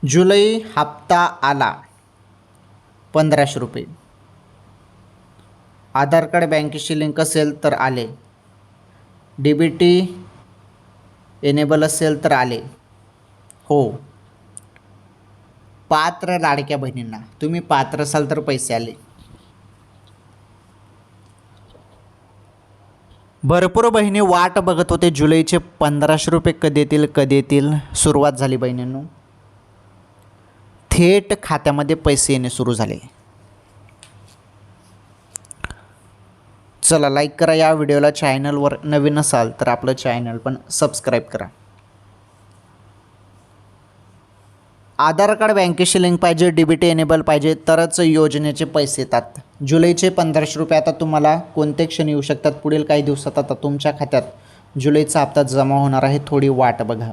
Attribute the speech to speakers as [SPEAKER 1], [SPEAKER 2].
[SPEAKER 1] जुलै हप्ता आला 1500 रुपये. आधार कार्ड बँकेशी लिंक असेल तर आले. DBT एनेबल असेल तर आले. हो. पात्र लाडक्या बहिणींना तुम्ही पात्र असाल तर पैसे आले. भरपूर बहिणी वाट बघत होते जुलैचे 1500 रुपये कधी येतील. सुरुवात झाली बहिणींनो. थेट खात्यामध्ये पैसे येणे सुरू झाले. चला लाईक करा या व्हिडिओला. चॅनलवर नवीन असाल तर आपलं चॅनल पण सबस्क्राईब करा. आधार कार्ड बँकेशी लिंक पाहिजे, DBT एनेबल पाहिजे तरच योजनेचे पैसे येतात. जुलैचे 1500 रुपये आता तुम्हाला कोणते क्षणी येऊ शकतात. पुढील काही दिवसात आता तुमच्या खात्यात जुलैचा हप्ता जमा होणार आहे. थोडी वाट बघा.